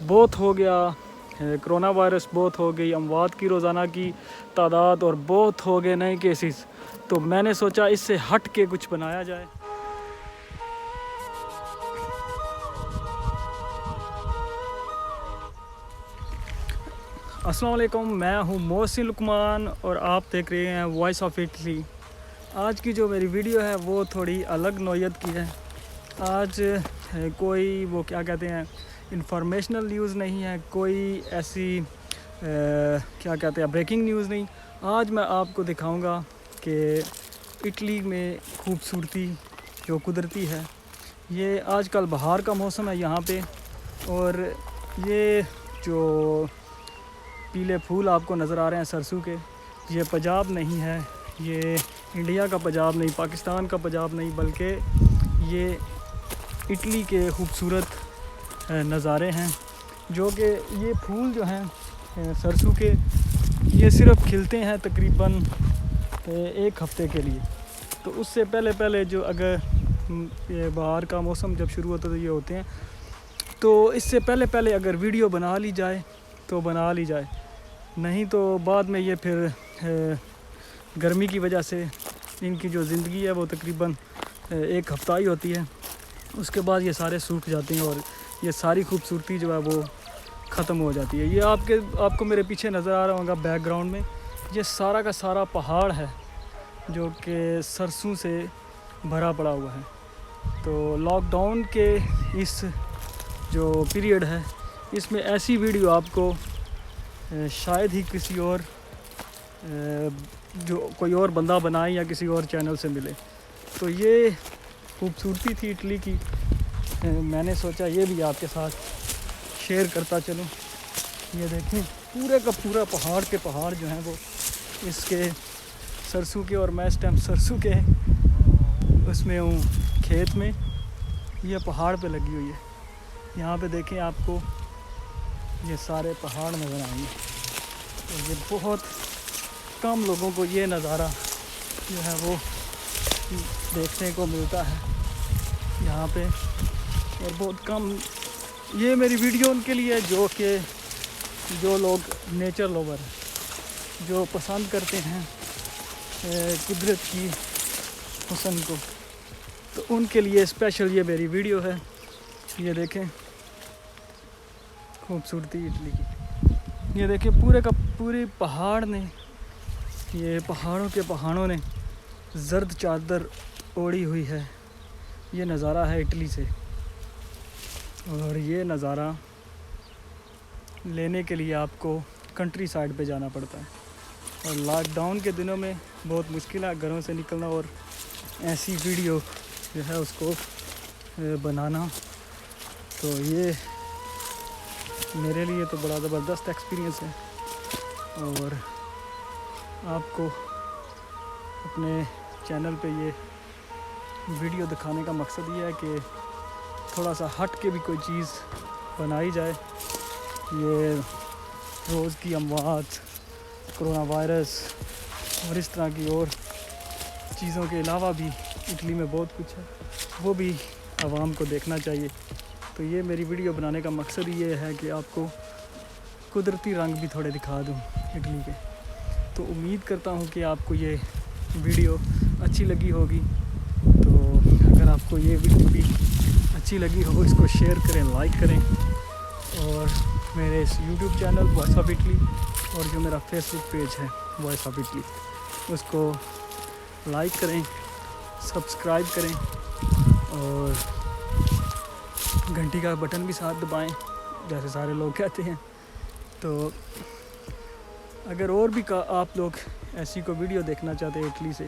बहुत हो गया, कोरोना वायरस बहुत हो गई, अमवात की रोज़ाना की तादाद और बहुत हो गए नए केसेस। तो मैंने सोचा इससे हट के कुछ बनाया जाए। अस्सलाम वालेकुम, मैं हूँ मोहसिन लुकमान और आप देख रहे हैं वॉइस ऑफ इटली। आज की जो मेरी वीडियो है वो थोड़ी अलग नौयत की है। आज कोई वो क्या कहते हैं इंफॉर्मेशनल न्यूज़ नहीं है, कोई ऐसी क्या कहते हैं ब्रेकिंग न्यूज़ नहीं। आज मैं आपको दिखाऊंगा कि इटली में खूबसूरती जो कुदरती है। ये आजकल बहार का मौसम है यहाँ पे, और ये जो पीले फूल आपको नज़र आ रहे हैं सरसों के, ये पंजाब नहीं है, ये इंडिया का पंजाब नहीं, पाकिस्तान का पंजाब नहीं, बल्कि ये इटली के खूबसूरत नज़ारे हैं। जो कि ये फूल जो हैं सरसों के, ये सिर्फ खिलते हैं तकरीबन एक हफ़्ते के लिए। तो उससे पहले जो अगर ये बहार का मौसम जब शुरू होता है तो ये होते हैं, तो इससे पहले अगर वीडियो बना ली जाए तो बना ली जाए, नहीं तो बाद में ये फिर गर्मी की वजह से इनकी जो ज़िंदगी है वो तकरीबन एक हफ़्ता ही होती है। उसके बाद ये सारे सूख जाते हैं और ये सारी खूबसूरती जो है वो ख़त्म हो जाती है। ये आपको मेरे पीछे नज़र आ रहा होगा बैकग्राउंड में, ये सारा का सारा पहाड़ है जो कि सरसों से भरा पड़ा हुआ है। तो लॉकडाउन के इस जो पीरियड है, इसमें ऐसी वीडियो आपको शायद ही किसी और जो कोई और बंदा बनाए या किसी और चैनल से मिले। तो ये खूबसूरती थी इटली की, मैंने सोचा ये भी आपके साथ शेयर करता चलूँ। ये देखें पूरे का पूरा पहाड़ के पहाड़ जो हैं वो इसके सरसों के, और मैं इस टाइम सरसों के उसमें हूँ खेत में, ये पहाड़ पे लगी हुई है। यहाँ पे देखें आपको ये सारे पहाड़ नज़र आएंगे। तो ये बहुत कम लोगों को ये नज़ारा जो है वो देखने को मिलता है यहाँ पे, और बहुत कम। ये मेरी वीडियो उनके लिए जो लोग नेचर लवर हैं, जो पसंद करते हैं कुदरत की हुस्न को, तो उनके लिए स्पेशल ये मेरी वीडियो है। ये देखें खूबसूरती इटली की, ये देखें पूरे का पूरे पहाड़ ने, ये पहाड़ों ने ज़र्द चादर ओढ़ी हुई है। ये नज़ारा है इटली से, और ये नज़ारा लेने के लिए आपको कंट्री साइड पे जाना पड़ता है, और लॉकडाउन के दिनों में बहुत मुश्किल है घरों से निकलना और ऐसी वीडियो जो है उसको बनाना। तो ये मेरे लिए तो बड़ा ज़बरदस्त एक्सपीरियंस है, और आपको अपने चैनल पे ये वीडियो दिखाने का मकसद ये है कि थोड़ा सा हट के भी कोई चीज़ बनाई जाए। ये रोज़ की अमवात, कोरोना वायरस और इस तरह की और चीज़ों के अलावा भी इटली में बहुत कुछ है, वो भी आवाम को देखना चाहिए। तो ये मेरी वीडियो बनाने का मकसद ये है कि आपको कुदरती रंग भी थोड़े दिखा दूँ इटली के। तो उम्मीद करता हूँ कि आपको ये वीडियो अच्छी लगी होगी। तो अगर आपको ये वीडियो भी अच्छी लगी हो, इसको शेयर करें, लाइक करें, और मेरे इस YouTube channel voice of Italy और जो मेरा फेसबुक पेज है वॉइस ऑफ इटली, उसको लाइक करें, सब्सक्राइब करें, और घंटी का बटन भी साथ दबाएं जैसे सारे लोग कहते हैं। तो अगर और भी आप लोग ऐसी को वीडियो देखना चाहते हैं इटली से,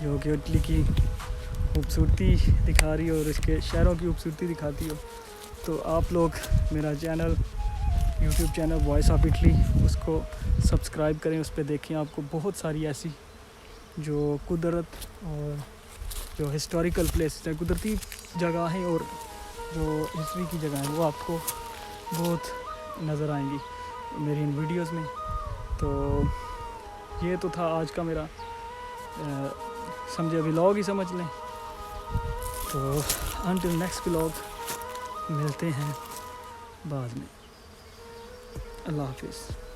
जो कि इटली की खूबसूरती दिखा रही हो और इसके शहरों की खूबसूरती दिखाती हो, तो आप लोग मेरा channel YouTube channel voice of Italy उसको सब्सक्राइब करें। उस पर देखें आपको बहुत सारी ऐसी जो कुदरत और जो हिस्टोरिकल प्लेसेस हैं, कुदरती जगहें और जो हिस्ट्री की जगह हैं, वो आपको बहुत नज़र आएंगी मेरी इन वीडियोस में। तो ये तो था आज का मेरा समझे व्लॉग ही समझ लें। तो अंटिल नेक्स्ट व्लॉग मिलते हैं बाद में। اللہ حافظ.